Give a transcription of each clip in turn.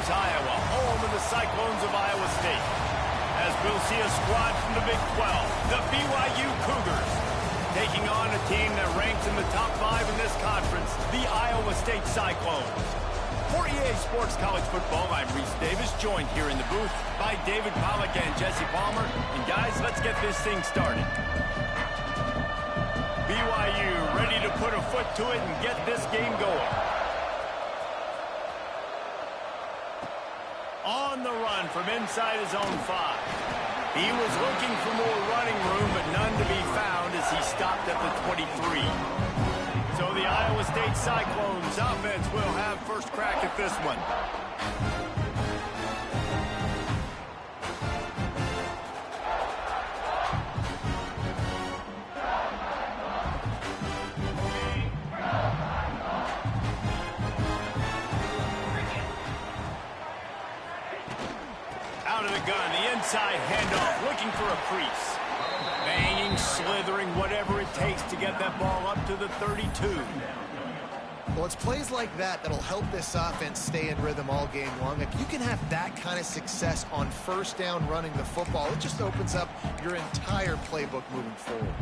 Conyers, Iowa, home of the Cyclones of Iowa State. As we'll see a squad from the Big 12, the BYU Cougars, taking on a team that ranks in the top 5 in this conference, the Iowa State Cyclones. For EA Sports College Football, I'm Reese Davis, joined here in the booth by David Pollack and Jesse Palmer. And guys, let's get this thing started. BYU ready to put a foot to it and get this game going. On the run from inside his own 5. He was looking for more running room, but none to be found as he stopped at the 23. So the Iowa State Cyclones offense will have first crack at this one. Out of the gun, the inside handoff, looking for a crease. Banging, slithering, whatever it takes to get that ball up to the 32. Well, it's plays like that that'll help this offense stay in rhythm all game long. If you can have that kind of success on first down running the football, it just opens up your entire playbook moving forward.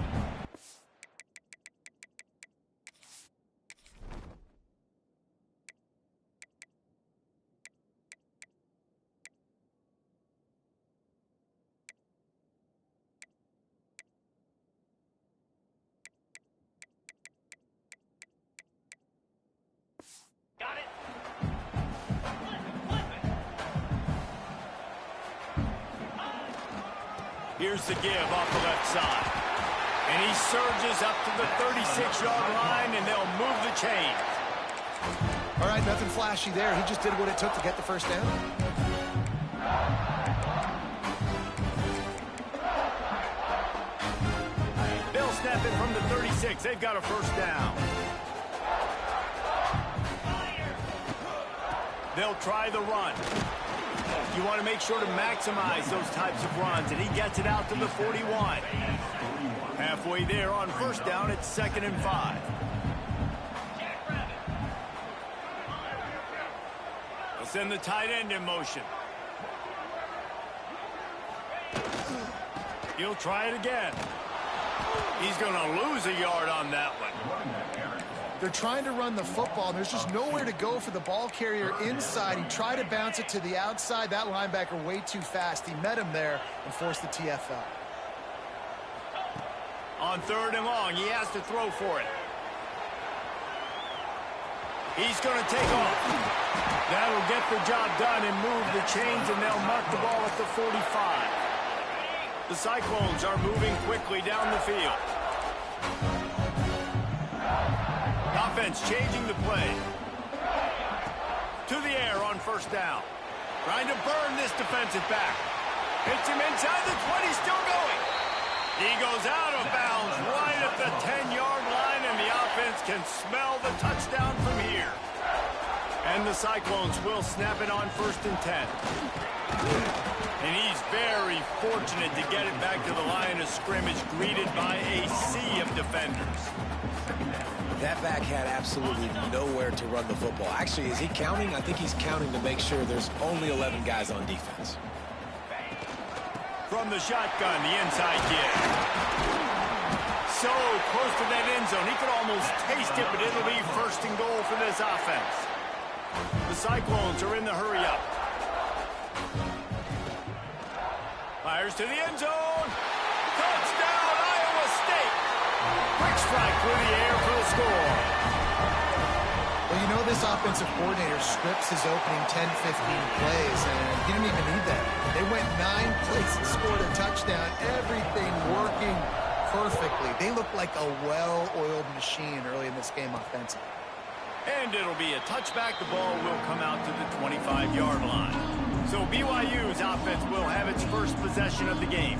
Here's the give off the left side. And he surges up to the 36-yard line, and they'll move the chain. All right, nothing flashy there. He just did what it took to get the first down. They'll snap it from the 36. They've got a first down. They'll try the run. You want to make sure to maximize those types of runs, and he gets it out to the 41. Halfway there on first down, it's 2nd and 5. They'll send the tight end in motion. He'll try it again. He's going to lose a yard on that one. They're trying to run the football, and there's just nowhere to go for the ball carrier inside. He tried to bounce it to the outside. That linebacker way too fast. He met him there and forced the TFL. On 3rd and long, he has to throw for it. He's going to take off. That'll get the job done and move the chains, and they'll mark the ball at the 45. The Cyclones are moving quickly down the field. Offense changing the play. To the air on first down. Trying to burn this defensive back. Hits him inside the 20, still going. He goes out of bounds right at the 10-yard line, and the offense can smell the touchdown from here. And the Cyclones will snap it on 1st and 10. And he's very fortunate to get it back to the line of scrimmage, greeted by a sea of defenders. That back had absolutely nowhere to run the football. Actually, is he counting? I think he's counting to make sure there's only 11 guys on defense. From the shotgun, the inside give. So close to that end zone. He could almost taste it, but it'll be 1st and goal for this offense. The Cyclones are in the hurry-up. Fires to the end zone. Touchdown, Iowa State. Quick strike through the air for the score. Well, you know this offensive coordinator scripts his opening 10, 15 plays, and he didn't even need that. They went 9 plays and scored a touchdown. Everything working perfectly. They look like a well-oiled machine early in this game offensively. And it'll be a touchback. The ball will come out to the 25-yard line. So BYU's offense will have its first possession of the game.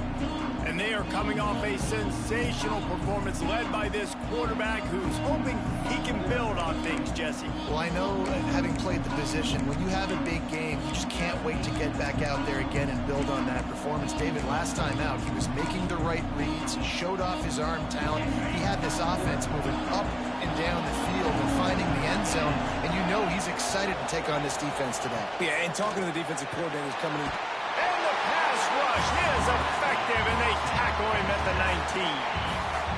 And they are coming off a sensational performance led by this quarterback who's hoping he can build on things, Jesse. Well, I know, having played the position, when you have a big game, you just can't wait to get back out there again and build on that performance. David, last time out, he was making the right reads. He showed off his arm talent. He had this offense moving up and down the field and finding the end zone. And you know he's excited to take on this defense today. Yeah, and talking to the defensive coordinators coming in. And the pass rush is effective, and they tackle him at the 19.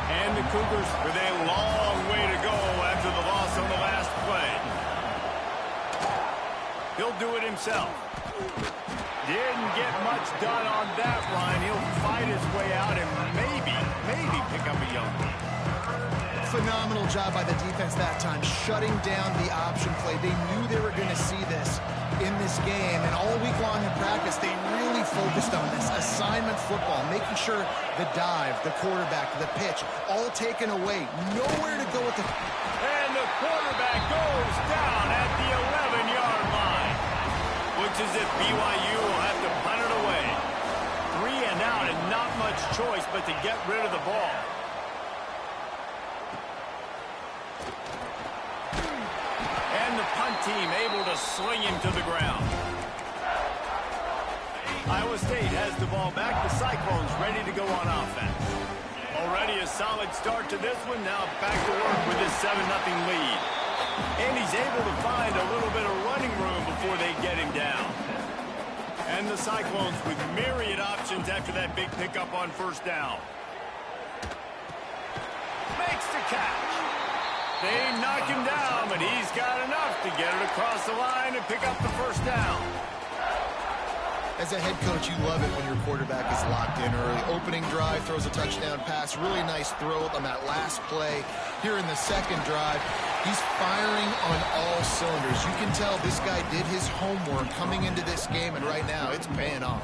And the Cougars with a long way to go after the loss on the last play. He'll do it himself. Didn't get much done on that line. He'll fight his way out and maybe pick up a young one. Phenomenal job by the defense that time, shutting down the option play. They knew they were going to see this in this game, and all week long in practice, they really focused on this assignment football, making sure the dive, the quarterback, the pitch, all taken away. Nowhere to go with the... And the quarterback goes down at the 11-yard line. Looks as if BYU will have to punt it away. 3 and out and not much choice but to get rid of the ball. And the punt team able to sling him to the ground. Iowa State has the ball back. The Cyclones ready to go on offense. Already a solid start to this one. Now back to work with his 7-0 lead. And he's able to find a little bit of running room before they get him down. And the Cyclones with myriad options after that big pickup on first down. Makes the catch. They knock him down, but he's got enough to get it across the line and pick up the first down. As a head coach, you love it when your quarterback is locked in early. Opening drive, throws a touchdown pass. Really nice throw on that last play. Here in the second drive, he's firing on all cylinders. You can tell this guy did his homework coming into this game, and right now it's paying off.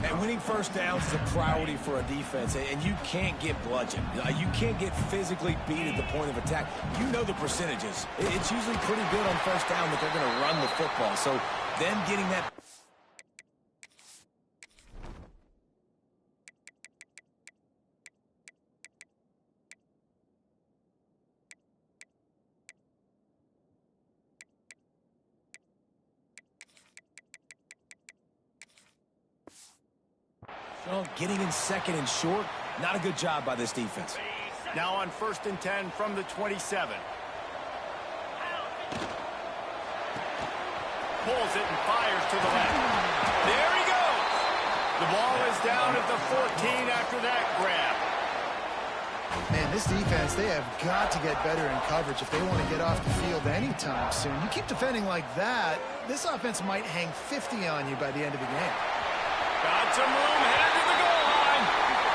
And winning first downs is a priority for a defense, and you can't get bludgeoned. You can't get physically beat at the point of attack. You know the percentages. It's usually pretty good on first down that they're going to run the football. So them getting that... Well, getting in second and short, not a good job by this defense. Now on 1st and 10 from the 27. Pulls it and fires to the left. There he goes. The ball is down at the 14 after that grab. Man, this defense, they have got to get better in coverage if they want to get off the field anytime soon. You keep defending like that, this offense might hang 50 on you by the end of the game. Got some room, headed to the goal line.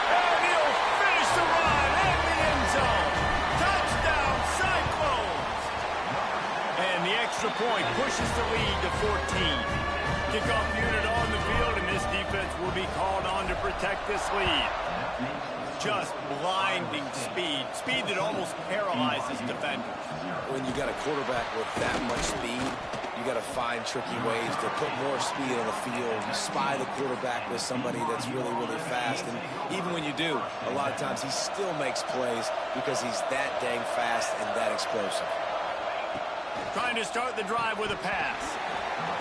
And he'll finish the run in the end zone. Touchdown, Cyclones. And the extra point pushes the lead to 14. Kickoff unit on the field, and this defense will be called on to protect this lead. Just blinding speed. Speed that almost paralyzes defenders. When you got a quarterback with that much speed, you got to find tricky ways to put more speed on the field. You spy the quarterback with somebody that's really, really fast. And even when you do, a lot of times he still makes plays because he's that dang fast and that explosive. Trying to start the drive with a pass.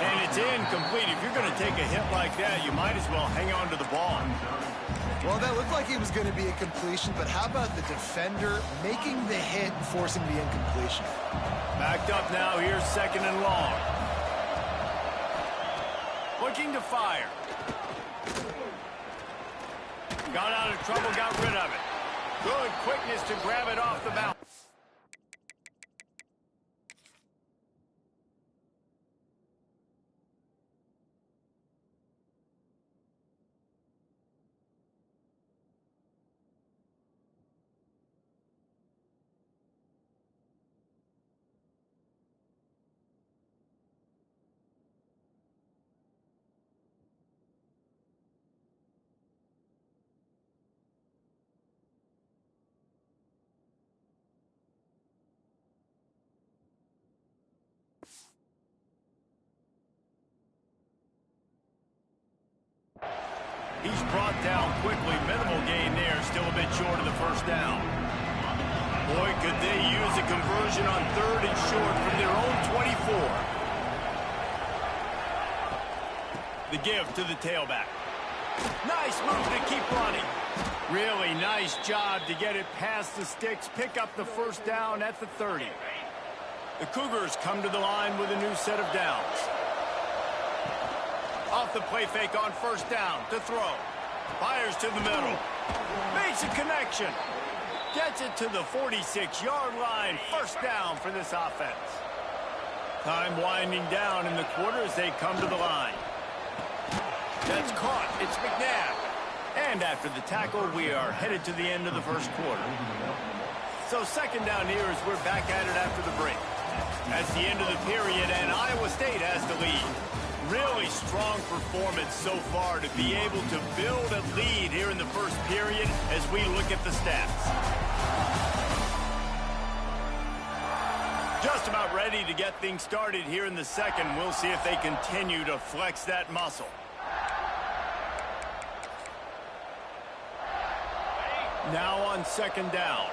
And it's incomplete. If you're going to take a hit like that, you might as well hang on to the ball. Well, that looked like it was going to be a completion, but how about the defender making the hit and forcing the incompletion? Backed up now, here's 2nd and long. Looking to fire. Got out of trouble, got rid of it. Good quickness to grab it off the bounce. He's brought down quickly. Minimal gain there. Still a bit short of the first down. Boy, could they use a conversion on 3rd and short from their own 24. The give to the tailback. Nice move to keep running. Really nice job to get it past the sticks. Pick up the first down at the 30. The Cougars come to the line with a new set of downs. Off the play fake on first down to throw. Fires to the middle. Makes a connection. Gets it to the 46-yard line. First down for this offense. Time winding down in the quarter as they come to the line. That's caught. It's McNabb. And after the tackle, we are headed to the end of the first quarter. So second down here as we're back at it after the break. That's the end of the period, and Iowa State has the lead. Really strong performance so far to be able to build a lead here in the first period as we look at the stats. Just about ready to get things started here in the second. We'll see if they continue to flex that muscle. Now on second down.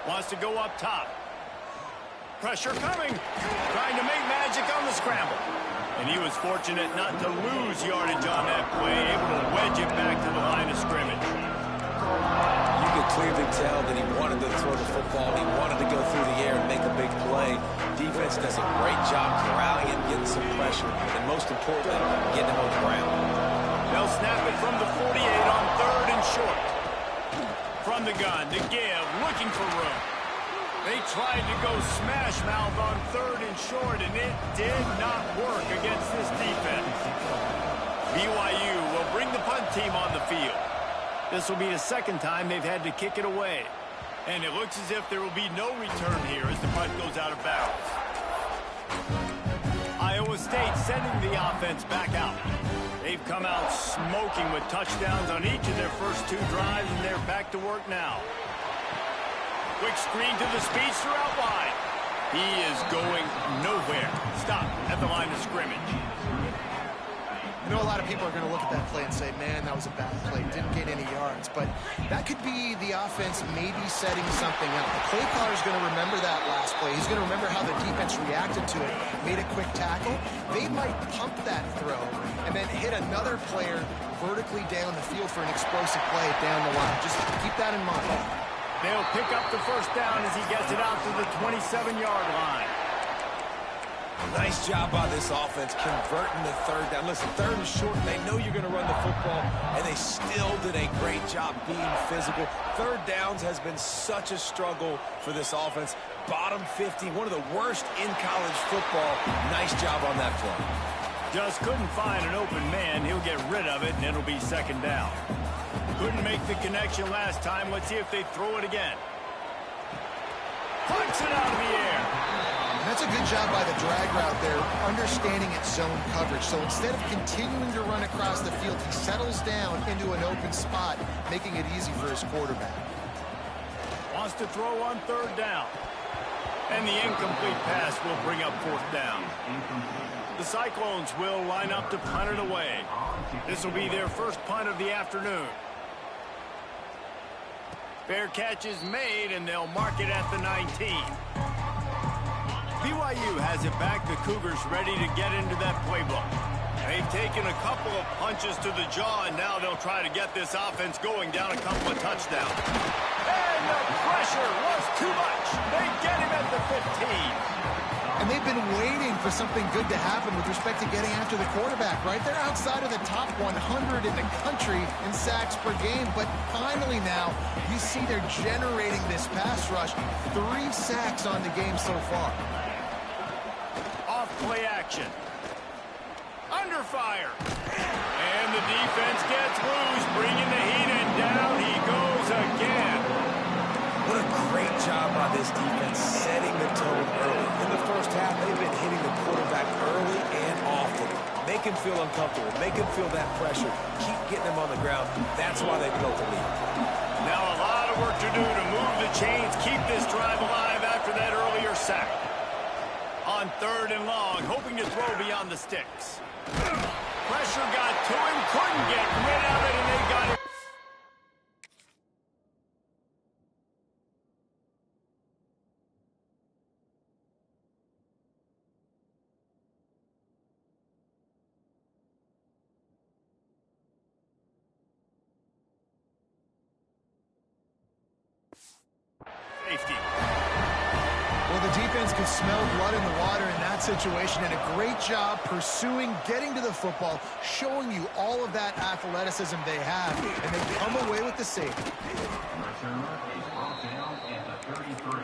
Wants to go up top. Pressure coming. Trying to make magic on the scramble. And he was fortunate not to lose yardage on that play. Able to wedge it back to the line of scrimmage. You could clearly tell that he wanted to throw the football. He wanted to go through the air and make a big play. Defense does a great job corralling him, getting some pressure, and most importantly, getting him on the ground. They'll snap it from the 48 on third and short. From the gun to give, looking for room. They tried to go smash mouth on third and short, and it did not work against this defense. BYU will bring the punt team on the field. This will be the second time they've had to kick it away. And it looks as if there will be no return here as the punt goes out of bounds. Iowa State sending the offense back out. They've come out smoking with touchdowns on each of their first two drives, and they're back to work now. Quick screen to the speedster out wide. He is going nowhere. Stop at the line of scrimmage. I know a lot of people are going to look at that play and say, man, that was a bad play. Didn't get any yards. But that could be the offense maybe setting something up. The play caller's going to remember that last play. He's going to remember how the defense reacted to it, made a quick tackle. They might pump that throw and then hit another player vertically down the field for an explosive play down the line. Just keep that in mind. They'll pick up the first down as he gets it out to the 27-yard line. Nice job by this offense converting the third down. Listen, third and short, they know you're going to run the football, and they still did a great job being physical. Third downs has been such a struggle for this offense. Bottom 50, one of the worst in college football. Nice job on that play. Just couldn't find an open man. He'll get rid of it, and it'll be second down. Couldn't make the connection last time. Let's see if they throw it again. Punts it out of the air. That's a good job by the drag route there, understanding its zone coverage. So instead of continuing to run across the field, he settles down into an open spot, making it easy for his quarterback. Wants to throw on third down. And the incomplete pass will bring up fourth down. The Cyclones will line up to punt it away. This will be their first punt of the afternoon. Fair catch is made, and they'll mark it at the 19. BYU has it back. The Cougars ready to get into that playbook. They've taken a couple of punches to the jaw, and now they'll try to get this offense going down a couple of touchdowns. And the pressure was too much. They get him at the 15. And they've been waiting for something good to happen with respect to getting after the quarterback, right? They're outside of the top 100 in the country in sacks per game, but finally now you see they're generating this pass rush. 3 sacks on the game so far. Off play action. Under fire. And the defense gets loose, bringing the heat, and down he goes again. What a great job by this defense setting the tone early. In the first half, they've been hitting the quarterback early and often. Make him feel uncomfortable. Make him feel that pressure. Keep getting him on the ground. That's why they built the lead. Now a lot of work to do to move the chains, keep this drive alive after that earlier sack. On third and long, hoping to throw beyond the sticks. Pressure got to him, couldn't get rid of it, and they got it. safety. Well, the defense could smell blood in the water in that situation, and a great job pursuing, getting to the football, showing you all of that athleticism they have, and they come away with the safety. Returner is brought down at the 33.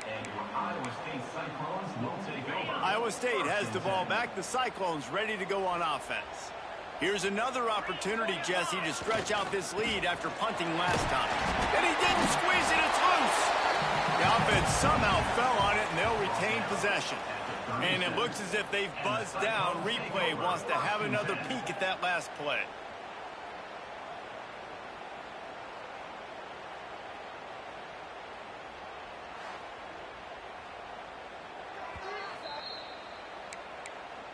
And your Iowa State Cyclones will take over. Iowa State has the ball back. The Cyclones ready to go on offense. Here's another opportunity, Jesse, to stretch out this lead after punting last time. And he didn't squeeze it. It's loose. The offense somehow fell on it, and they'll retain possession. And it looks as if they've buzzed down. Replay wants to have another peek at that last play.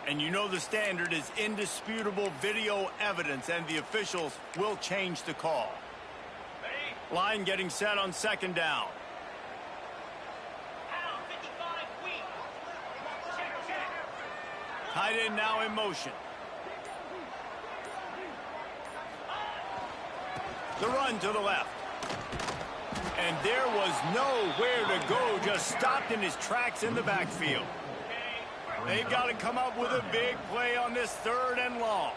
And you know the standard is indisputable video evidence, and the officials will change the call. Line getting set on second down. Tight end now in motion. The run to the left. And there was nowhere to go, just stopped in his tracks in the backfield. They've got to come up with a big play on this 3rd and long.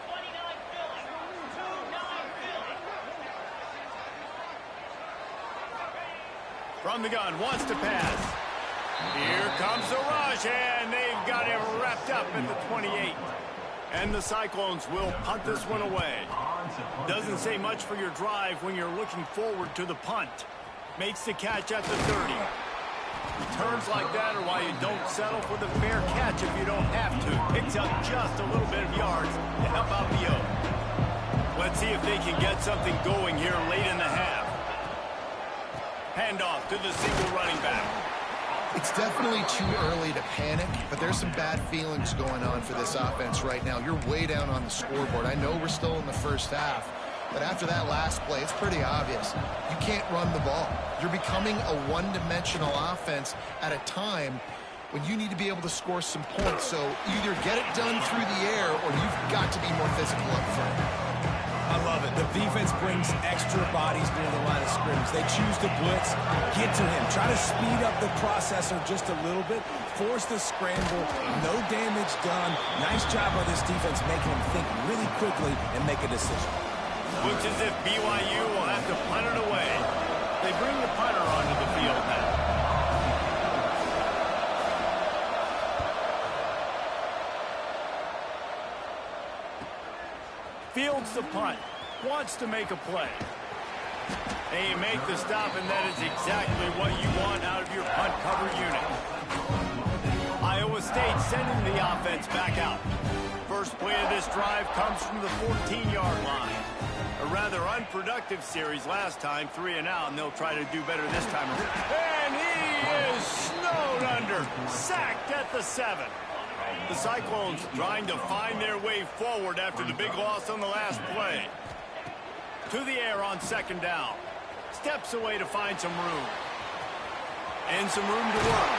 From the gun, wants to pass. Here comes the rush, and they've got him wrapped up at the 28. And the Cyclones will punt this one away. Doesn't say much for your drive when you're looking forward to the punt. Makes the catch at the 30. Returns like that are why you don't settle for the fair catch if you don't have to. Picks up just a little bit of yards to help out the O. Let's see if they can get something going here late in the half. Handoff to the single running back. It's definitely too early to panic, but there's some bad feelings going on for this offense right now. You're way down on the scoreboard. I know we're still in the first half, but after that last play, it's pretty obvious. You can't run the ball. You're becoming a one-dimensional offense at a time when you need to be able to score some points. So either get it done through the air or you've got to be more physical up front. I love it. The defense brings extra bodies near the line of scrimmage. They choose to blitz, get to him, try to speed up the processor just a little bit, force the scramble, no damage done. Nice job by this defense making him think really quickly and make a decision. Looks as if BYU will have to punt it away. They bring the punter onto the field now. Fields the punt. Wants to make a play. They make the stop, and that is exactly what you want out of your punt cover unit. Iowa State sending the offense back out. First play of this drive comes from the 14-yard line. A rather unproductive series last time, 3 and out, and they'll try to do better this time. And he is snowed under, sacked at the 7. The Cyclones trying to find their way forward after the big loss on the last play. To the air on second down. Steps away to find some room. And some room to work.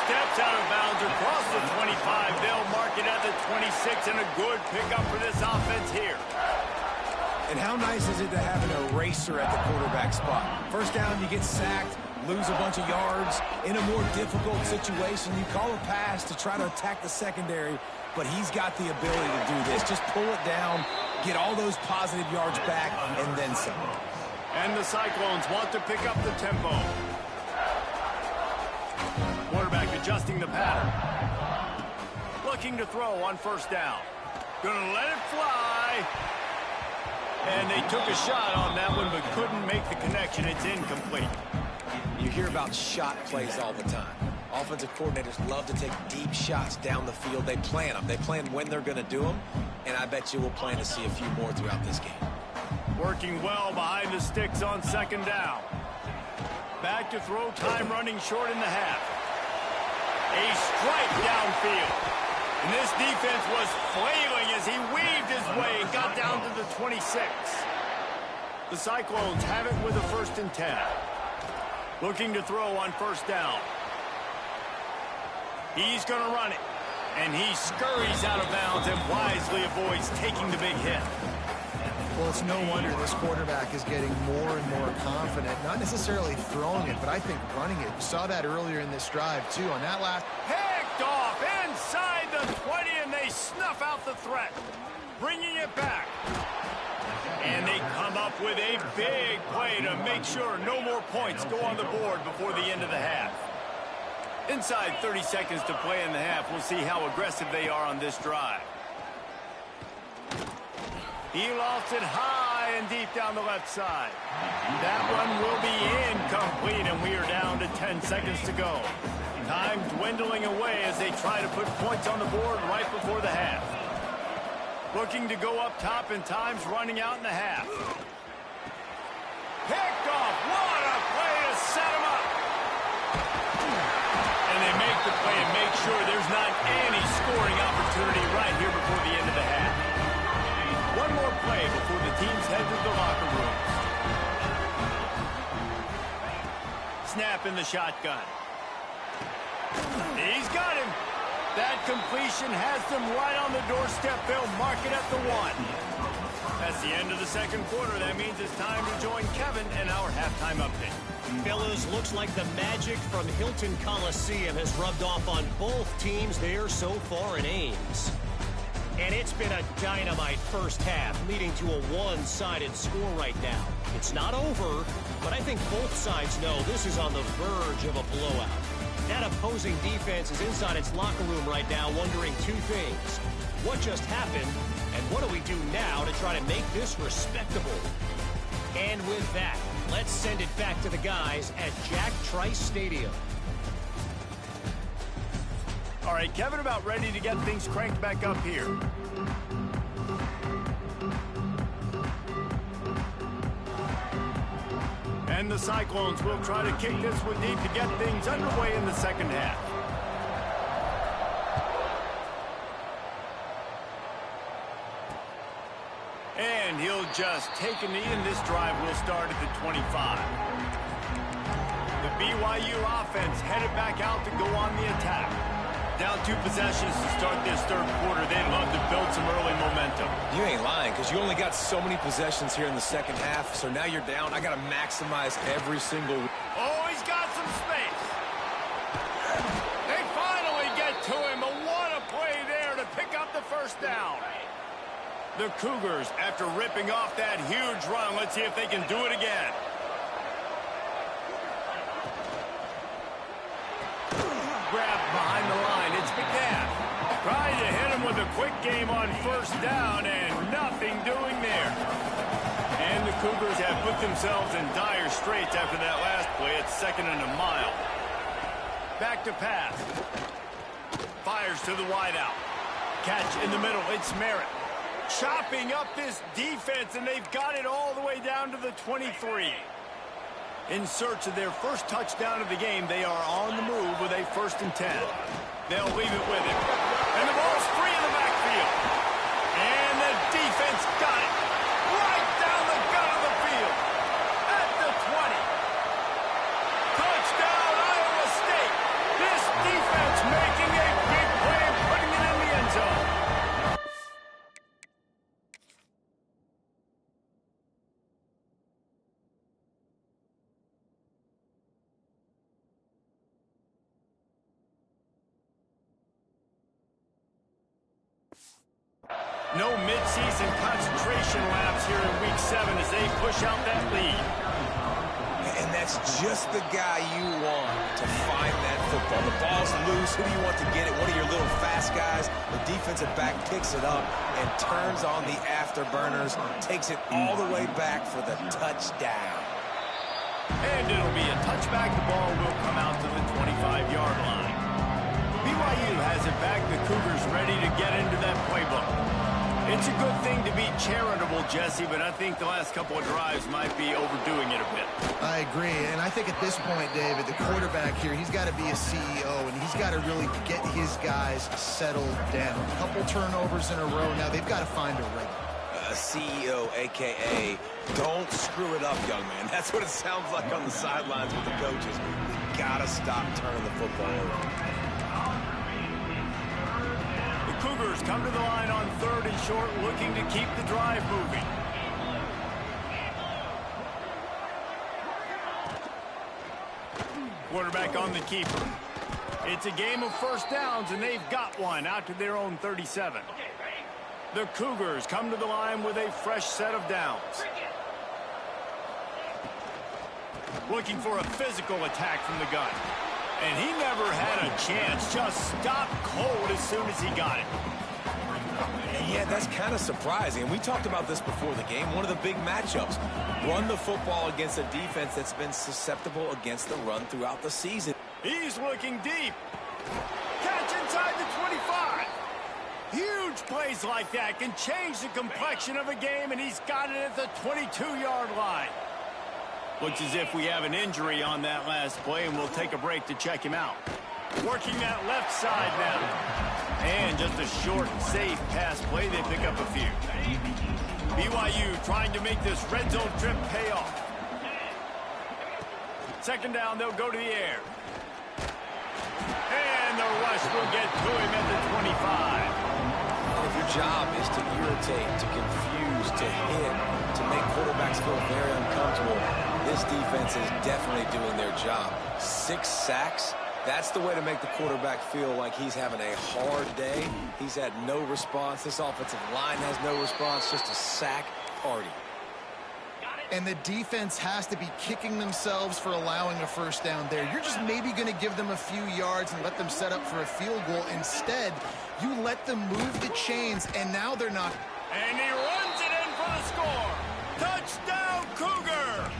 Steps out of bounds across the 25. They'll mark it at the 26, and a good pickup for this offense here. And how nice is it to have an eraser at the quarterback spot? First down, you get sacked, lose a bunch of yards. In a more difficult situation, you call a pass to try to attack the secondary, but he's got the ability to do this. Just pull it down, get all those positive yards back, and then some. And the Cyclones want to pick up the tempo. Quarterback adjusting the pattern. Looking to throw on first down. Gonna let it fly. And they took a shot on that one, but couldn't make the connection. It's incomplete. You hear about shot plays all the time. Offensive coordinators love to take deep shots down the field. They plan them. They plan when they're going to do them, and I bet you we'll plan to see a few more throughout this game. Working well behind the sticks on second down. Back to throw, time running short in the half. A strike downfield. And this defense was flailing as he weaved his way and got down to the 26. The Cyclones have it with a 1st and 10. Looking to throw on first down. He's going to run it. And he scurries out of bounds and wisely avoids taking the big hit. Well, it's no wonder this quarterback is getting more and more confident, not necessarily throwing it, but I think running it. You saw that earlier in this drive, too, on that last... Picked off inside the 20, and they snuff out the threat, bringing it back. And they come up with a big play to make sure no more points go on the board before the end of the half. Inside 30 seconds to play in the half, we'll see how aggressive they are on this drive. He lost it high and deep down the left side. That one will be incomplete, and we are down to 10 seconds to go. Time dwindling away as they try to put points on the board right before the half. Looking to go up top, and time's running out in the half. Picked off. What a play to set him up. And they make the play and make sure there's not any scoring opportunity right here before the end of the half. One more play before the teams head to the locker rooms. Snap in the shotgun. He's got him. That completion has them right on the doorstep. They'll mark it at the 1. That's the end of the second quarter. That means it's time to join Kevin in our halftime update. Fellas, looks like the magic from Hilton Coliseum has rubbed off on both teams there so far in Ames. And it's been a dynamite first half, leading to a one-sided score right now. It's not over, but I think both sides know this is on the verge of a blowout. That opposing defense is inside its locker room right now wondering two things. What just happened, and what do we do now to try to make this respectable? And with that, let's send it back to the guys at Jack Trice Stadium. All right, Kevin, about ready to get things cranked back up here. And the Cyclones will try to kick this one deep to get things underway in the second half. And he'll just take a knee, and this drive will start at the 25. The BYU offense headed back out to go on the attack. Down 2 possessions to start this third quarter. They'd love to build some early momentum. You ain't lying, because you only got so many possessions here in the second half, so now you're down. I got to maximize every single... Oh, he's got some space. They finally get to him. But what a play there to pick up the first down. The Cougars, after ripping off that huge run, let's see if they can do it again. Grabbed behind the line. It's McNabb. Trying to hit him with a quick game on first down, and nothing doing there. And the Cougars have put themselves in dire straits after that last play. It's 2nd and a mile. Back to pass. Fires to the wideout. Catch in the middle. It's Merritt. Chopping up this defense, and they've got it all the way down to the 23. In search of their first touchdown of the game, they are on the move with a 1st and 10. They'll leave it with him. And the ball's free in the backfield. And the defense got it. Right down the gut of the field. At the 20. Touchdown, Iowa State. This defense making a big play and putting it in the end zone. No midseason concentration laps here in Week 7 as they push out that lead. And that's just the guy you want to find that football. The ball's loose. Who do you want to get it? One of your little fast guys. The defensive back picks it up and turns on the afterburners, takes it all the way back for the touchdown. And it'll be a touchback. The ball will come out to the 25-yard line. BYU has it back. The Cougars ready to get into that playbook. It's a good thing to be charitable, Jesse, but I think the last couple of drives might be overdoing it a bit. I agree, and I think at this point, David, the quarterback here, he's got to be a CEO, and he's got to really get his guys settled down. A couple turnovers in a row. Now they've got to find a rhythm. CEO, a.k.a. don't screw it up, young man. That's what it sounds like on the sidelines with the coaches. We got to stop turning the football over. Cougars come to the line on 3rd and short, looking to keep the drive moving. quarterback on the keeper. It's a game of first downs, and they've got one out to their own 37. The Cougars come to the line with a fresh set of downs. Looking for a physical attack from the gun. And he never had a chance. Just stopped cold as soon as he got it. Yeah, that's kind of surprising. And we talked about this before the game. One of the big matchups. Run the football against a defense that's been susceptible against the run throughout the season. He's looking deep. Catch inside the 25. Huge plays like that can change the complexion of a game, and he's got it at the 22-yard line. Looks as if we have an injury on that last play, and we'll take a break to check him out. Working that left side now. And just a short, safe pass play. They pick up a few. BYU trying to make this red zone trip pay off. Second down, they'll go to the air. And the rush will get to him at the 25. If your job is to irritate, to confuse, to hit, to make quarterbacks feel very uncomfortable, this defense is definitely doing their job. 6 sacks. That's the way to make the quarterback feel like he's having a hard day. He's had no response. This offensive line has no response. Just a sack party. And the defense has to be kicking themselves for allowing a first down there. You're just maybe going to give them a few yards and let them set up for a field goal. Instead, you let them move the chains, and now they're not. And he runs it in for the score. Touchdown, Cougar!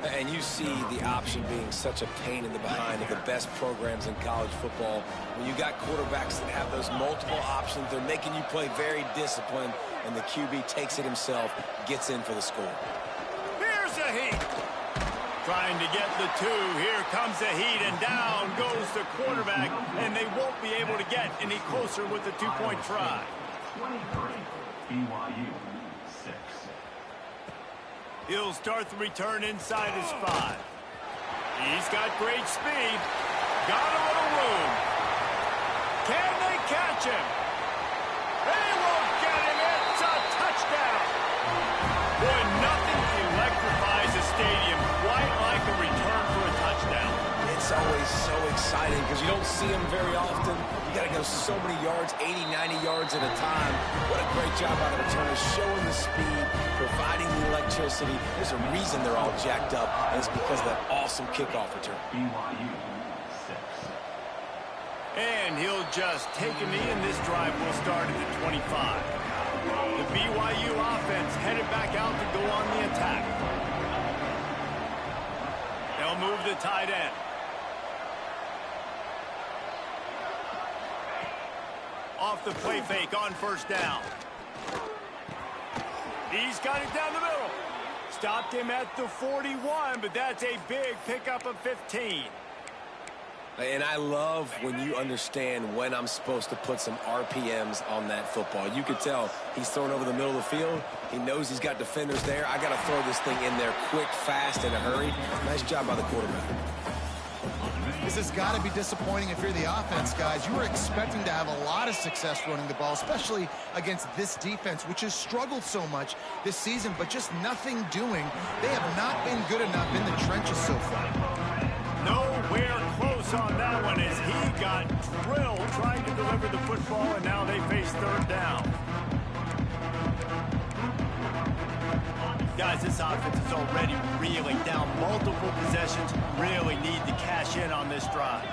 And you see the option being such a pain in the behind of the best programs in college football. When you got quarterbacks that have those multiple options, they're making you play very disciplined, and the QB takes it himself, gets in for the score. Here's a heat. Trying to get the 2. Here comes the heat, and down goes the quarterback, and they won't be able to get any closer with the 2-point try. 23, BYU 6. He'll start the return inside his 5. He's got great speed. Got a little room. Can they catch him? They won't get him. It's a touchdown. Boy, nothing electrifies a stadium quite like a return for a touchdown. It's always so exciting because you don't see them very often. You got to go so many yards, 80, 90 yards at a time. What a great job by the returners, showing the speed, providing the electricity. There's a reason they're all jacked up, and it's because of that awesome kickoff return. BYU 6. And he'll just take a knee, and this drive will start at the 25. The BYU offense headed back out to go on the attack. They'll move the tight end. Off the play fake on first down. He's got it down the middle. Stopped him at the 41, but that's a big pickup of 15. And I love when you understand when I'm supposed to put some RPMs on that football. You could tell he's throwing over the middle of the field. He knows he's got defenders there. I got to throw this thing in there quick, fast, in a hurry. Nice job by the quarterback. This has got to be disappointing if you're the offense, guys. You were expecting to have a lot of success running the ball, especially against this defense, which has struggled so much this season, but just nothing doing. They have not been good enough in the trenches so far. Nowhere close on that one as he got drilled trying to deliver the football, and now they face third down. Guys, this offense is already reeling down multiple possessions. Really need to cash in on this drive.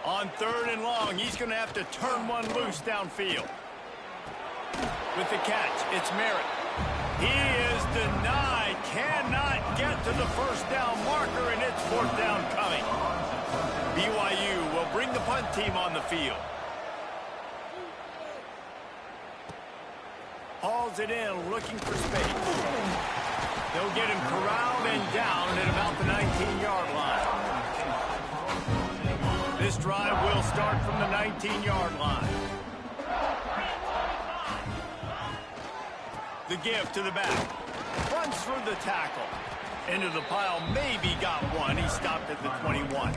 On 3rd and long, he's going to have to turn one loose downfield. With the catch, it's Merritt. He is denied. Cannot get to the first down marker, and it's 4th down coming. BYU will bring the punt team on the field. Hauls it in, looking for space. They'll get him corralled and down at about the 19-yard line. This drive will start from the 19-yard line. The give to the back. Runs through the tackle. Into the pile, maybe got one. He stopped at the 21.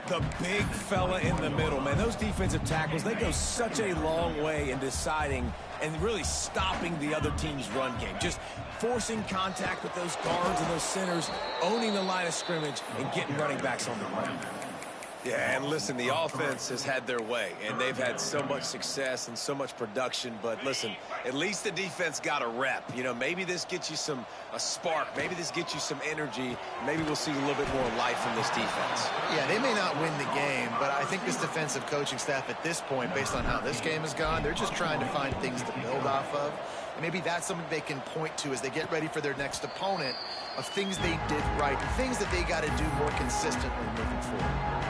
The big fella in the middle, man. Those defensive tackles, they go such a long way in deciding and really stopping the other team's run game. Just forcing contact with those guards and those centers, owning the line of scrimmage, and getting running backs on the ground. Yeah, and listen, the offense has had their way, and they've had so much success and so much production. But listen, at least the defense got a rep. You know, maybe this gets you a spark. Maybe this gets you some energy. Maybe we'll see a little bit more life from this defense. Yeah, they may not win the game, but I think this defensive coaching staff at this point, based on how this game has gone, they're just trying to find things to build off of. And maybe that's something they can point to as they get ready for their next opponent, of things they did right, and things that they got to do more consistently moving forward.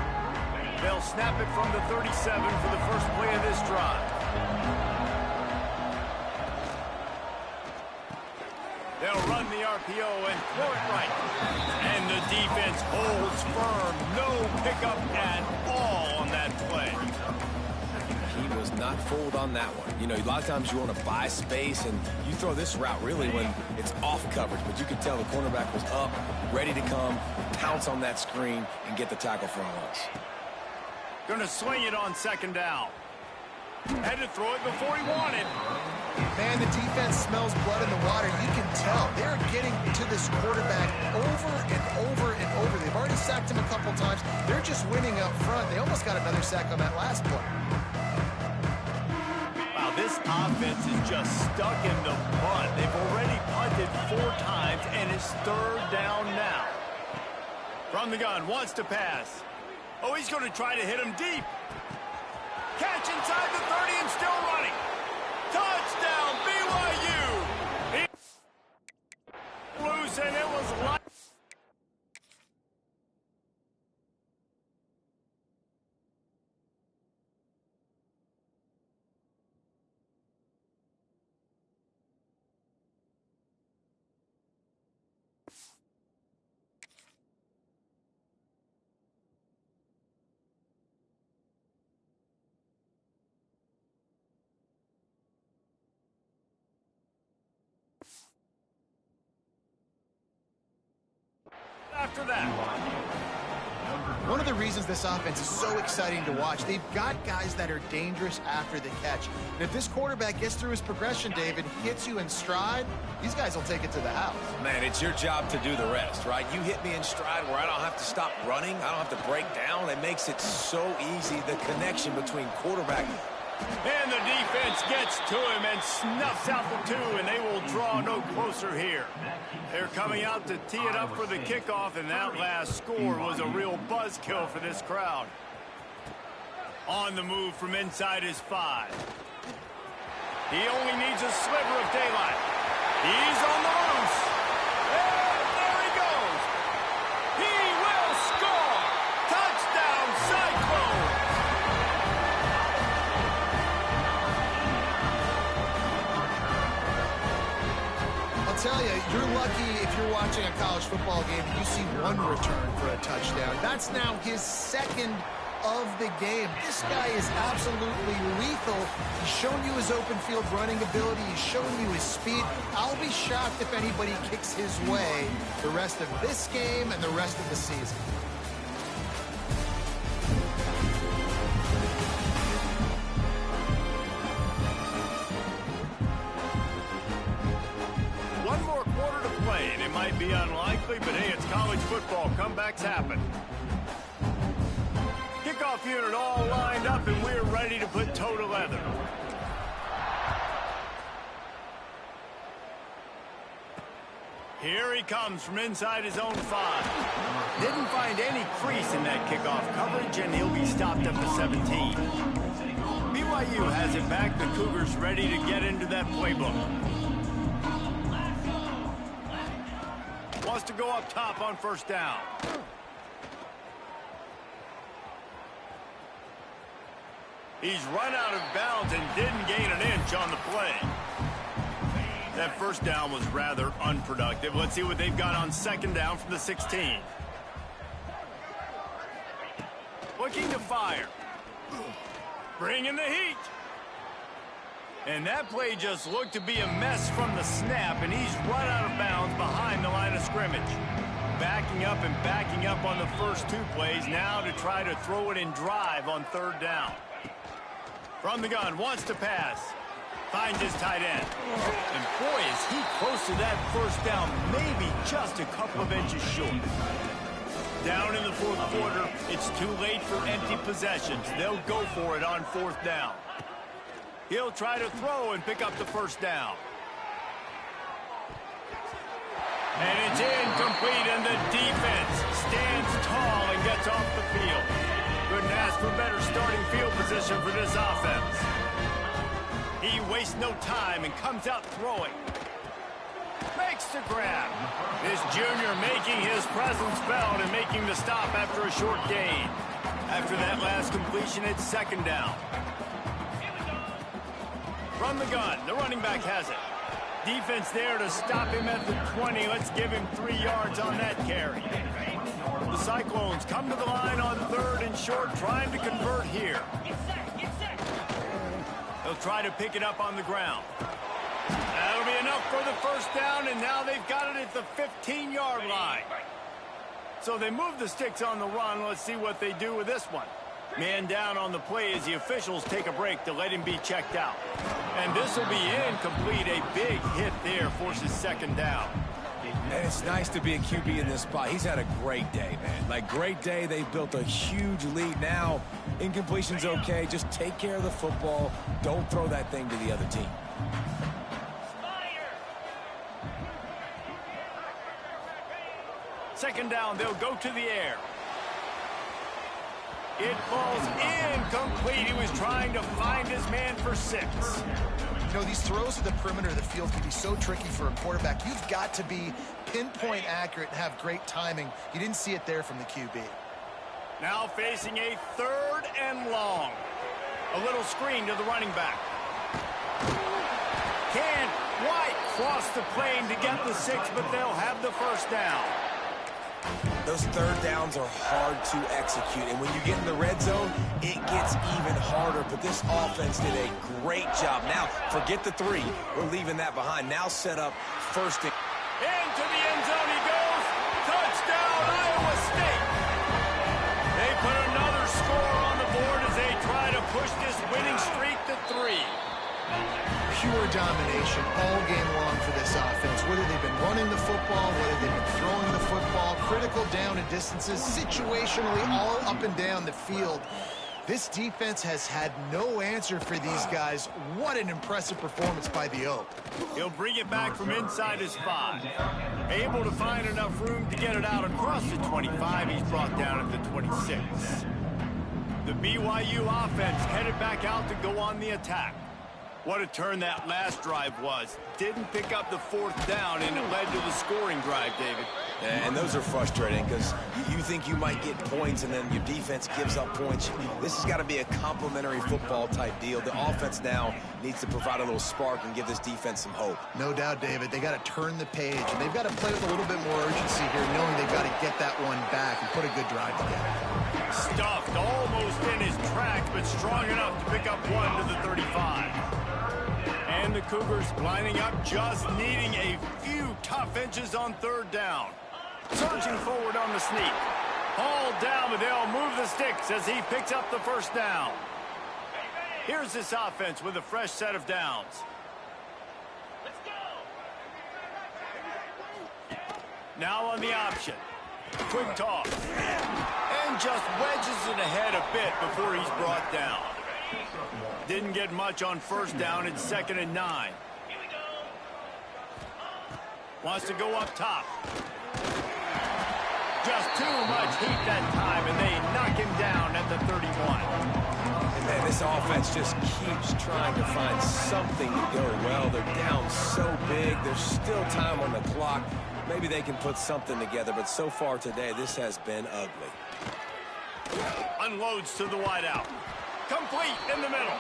They'll snap it from the 37 for the first play of this drive. They'll run the RPO and throw it right. And the defense holds firm. No pickup at all on that play. He was not fooled on that one. You know, a lot of times you want to buy space, and you throw this route really when it's off coverage. But you can tell the cornerback was up, ready to come, pounce on that screen, and get the tackle for a loss. Going to swing it on second down. Had to throw it before he wanted. Man, the defense smells blood in the water. You can tell they're getting to this quarterback over and over and over. They've already sacked him a couple times. They're just winning up front. They almost got another sack on that last play. Wow, this offense is just stuck in the punt. They've already punted 4 times, and it's third down now. From the gun, wants to pass. Oh, he's going to try to hit him deep. Catch inside the 30 and still running. Touchdown, BYU. Loose, and it was light. After that. One of the reasons this offense is so exciting to watch, they've got guys that are dangerous after the catch. And if this quarterback gets through his progression, David, hits you in stride, these guys will take it to the house. Man, it's your job to do the rest, right? You hit me in stride where I don't have to stop running. I don't have to break down. It makes it so easy, the connection between quarterback. And the defense gets to him and snuffs out the 2, and they will draw no closer here. They're coming out to tee it up for the kickoff, and that last score was a real buzzkill for this crowd. On the move from inside his 5. He only needs a sliver of daylight. He's on the loose. And there he goes. He will score. Touchdown, Cyclones. Tell you, you're lucky if you're watching a college football game and you see one return for a touchdown. That's now his second of the game. This guy is absolutely lethal. He's shown you his open field running ability. He's shown you his speed. I'll be shocked if anybody kicks his way the rest of this game and the rest of the season. One more quarter to play, and it might be unlikely, but hey, it's college football. Comebacks happen. Kickoff unit all lined up, and we're ready to put toe to leather. Here he comes from inside his own 5. Didn't find any crease in that kickoff coverage, and he'll be stopped up to 17. BYU has it back. The Cougars ready to get into that playbook. Wants to go up top on first down. He's run out of bounds and didn't gain an inch on the play. That first down was rather unproductive. Let's see what they've got on second down from the 16. Looking to fire. Bringing the heat. And that play just looked to be a mess from the snap, and he's run out of bounds behind the line of scrimmage. Backing up and backing up on the first 2 plays, now to try to throw it in drive on third down. From the gun, wants to pass. Finds his tight end. And boy, is he close to that first down, maybe just a couple of inches short. Down in the fourth quarter, it's too late for empty possessions. They'll go for it on fourth down. He'll try to throw and pick up the first down. And it's incomplete, and the defense stands tall and gets off the field. Couldn't ask for better starting field position for this offense. He wastes no time and comes out throwing. Makes the grab. This junior making his presence felt and making the stop after a short gain. After that last completion, it's second down. From the gun, the running back has it. Defense there to stop him at the 20. Let's give him 3 yards on that carry. The Cyclones come to the line on third and short, trying to convert here. They'll try to pick it up on the ground. That'll be enough for the first down, and now they've got it at the 15-yard line. So they move the sticks on the run. Let's see what they do with this one. Man down on the play as the officials take a break to let him be checked out. And this will be incomplete. A big hit there forces second down. And it's nice to be a QB in this spot. He's had a great day, man. Like, great day. They've built a huge lead. Now, incompletion's okay. Just take care of the football. Don't throw that thing to the other team. Second down, they'll go to the air. It falls incomplete. He was trying to find his man for 6. You know, these throws to the perimeter of the field can be so tricky for a quarterback. You've got to be pinpoint accurate and have great timing. You didn't see it there from the QB. Now facing a third and long. A little screen to the running back. Can't quite cross the plane to get the 6, but they'll have the first down. Those third downs are hard to execute, and when you get in the red zone, it gets even harder. But this offense did a great job. Now, forget the 3. We're leaving that behind. Now set up first and... Into the end zone he goes. Touchdown, Iowa State. They put another score on the board as they try to push this winning streak to 3. Pure domination all game long for this offense. Whether they've been running the football, whether they've been throwing the football, critical down and distances, situationally all up and down the field. This defense has had no answer for these guys. What an impressive performance by the Oak. He'll bring it back from inside his 5. Able to find enough room to get it out across the 25. He's brought down at the 26. The BYU offense headed back out to go on the attack. What a turn that last drive was. Didn't pick up the fourth down, and it led to the scoring drive, David. And those are frustrating because you think you might get points and then your defense gives up points. This has got to be a complementary football type deal. The offense now needs to provide a little spark and give this defense some hope. No doubt, David. They got to turn the page, and they've got to play with a little bit more urgency here, knowing they've got to get that one back and put a good drive together. Stuffed almost in his tracks, but strong enough to pick up 1 to the 35. And the Cougars lining up, just needing a few tough inches on third down. Surging forward on the sneak. Hauled down, but they'll move the sticks as he picks up the first down. Here's this offense with a fresh set of downs. Let's go. Now on the option. Quick toss. And just wedges it ahead a bit before he's brought down. Didn't get much on first down. It's 2nd and 9. Wants to go up top. Just too much heat that time, and they knock him down at the 31. And man, this offense just keeps trying to find something to go well. They're down so big. There's still time on the clock. Maybe they can put something together, but so far today, this has been ugly. Unloads to the wideout. Complete in the middle.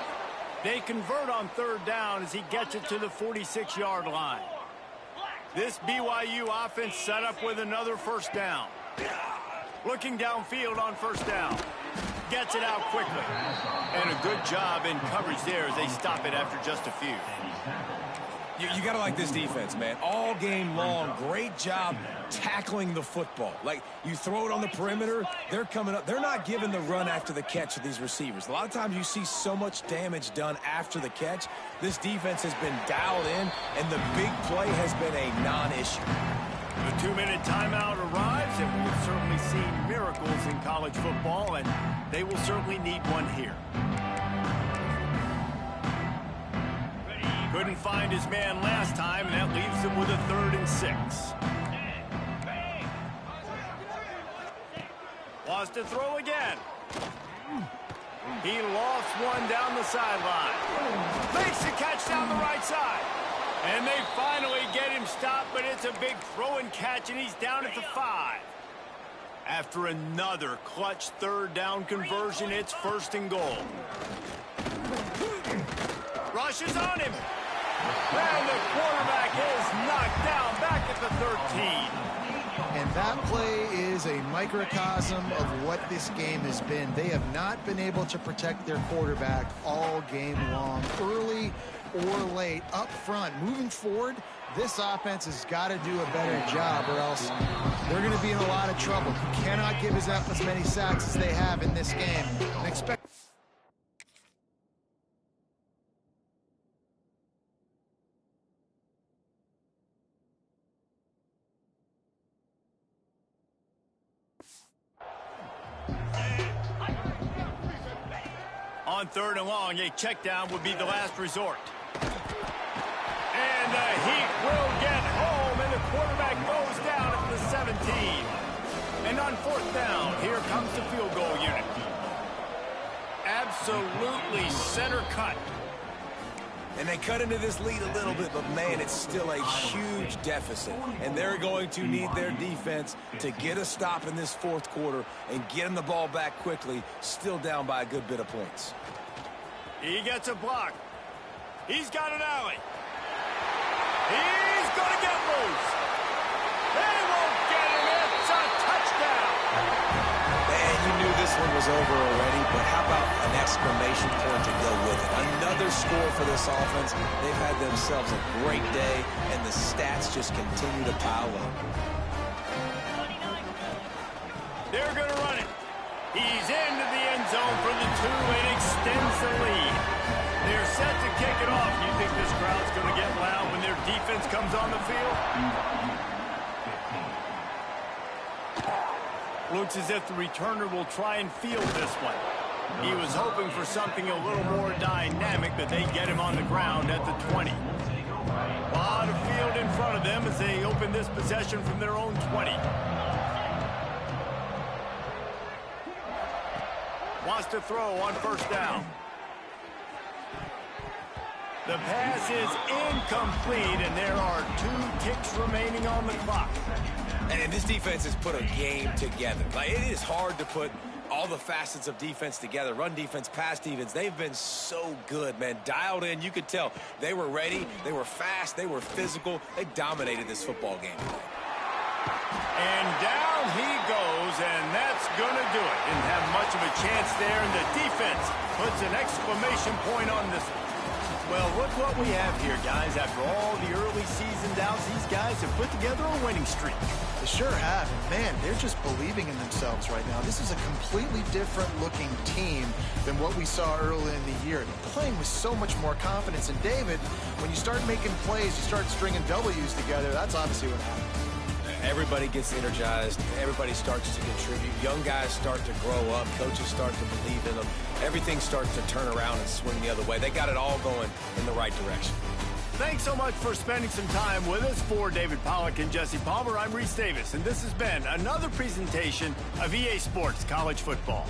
They convert on third down as he gets it to the 46-yard line. This BYU offense set up with another first down. Looking downfield on first down. Gets it out quickly. And a good job in coverage there as they stop it after just a few. You got to like this defense, man. All game long, great job tackling the football. Like, you throw it on the perimeter, they're coming up. They're not giving the run after the catch to these receivers. A lot of times you see so much damage done after the catch. This defense has been dialed in, and the big play has been a non-issue. The 2-minute timeout arrives, and we've certainly seen miracles in college football, and they will certainly need one here. Couldn't find his man last time, and that leaves him with a 3rd and 6. Wants to throw again. He lost one down the sideline. Makes the catch down the right side. And they finally get him stopped, but it's a big throw and catch, and he's down at the 5. After another clutch 3rd down conversion, it's 1st and goal. Rushes on him. And the quarterback is knocked down back at the 13. And that play is a microcosm of what this game has been. They have not been able to protect their quarterback all game long, early or late, up front. Moving forward, this offense has got to do a better job, or else they're going to be in a lot of trouble. You cannot give us as many sacks as they have in this game and expect. On 3rd and long, a check down would be the last resort. And the Heat will get home, and the quarterback goes down at the 17. And on 4th down, here comes the field goal unit. Absolutely center cut. And they cut into this lead a little bit, but, man, it's still a huge deficit. And they're going to need their defense to get a stop in this 4th quarter and get them the ball back quickly, still down by a good bit of points. He gets a block. He's got an alley. He's going to get loose. They won't get him. It's a touchdown. Man, you knew this one was over already, but how about an exclamation point to go with it? Another score for this offense. They've had themselves a great day, and the stats just continue to pile up. They're going to run it. He's into the end zone for the 2 and extends the lead. They're set to kick it off. You think this crowd's going to get loud when their defense comes on the field? Looks as if the returner will try and field this one. He was hoping for something a little more dynamic, but they get him on the ground at the 20. A lot of field in front of them as they open this possession from their own 20. Wants to throw on 1st down. The pass is incomplete, and there are 2 ticks remaining on the clock. And this defense has put a game together. Like, it is hard to put all the facets of defense together. Run defense, pass defense. They've been so good, man. Dialed in. You could tell they were ready. They were fast. They were physical. They dominated this football game today. And down he goes, and that's going to do it. Didn't have much of a chance there, and the defense puts an exclamation point on this one. Well, look what we have here, guys. After all the early season doubts, these guys have put together a winning streak. They sure have. And, man, they're just believing in themselves right now. This is a completely different-looking team than what we saw early in the year. They're playing with so much more confidence. And, David, when you start making plays, you start stringing W's together, that's obviously what happened. Everybody gets energized. Everybody starts to contribute. Young guys start to grow up. Coaches start to believe in them. Everything starts to turn around and swing the other way. They got it all going in the right direction. Thanks so much for spending some time with us. For David Pollack and Jesse Palmer, I'm Reese Davis, and this has been another presentation of EA Sports College Football.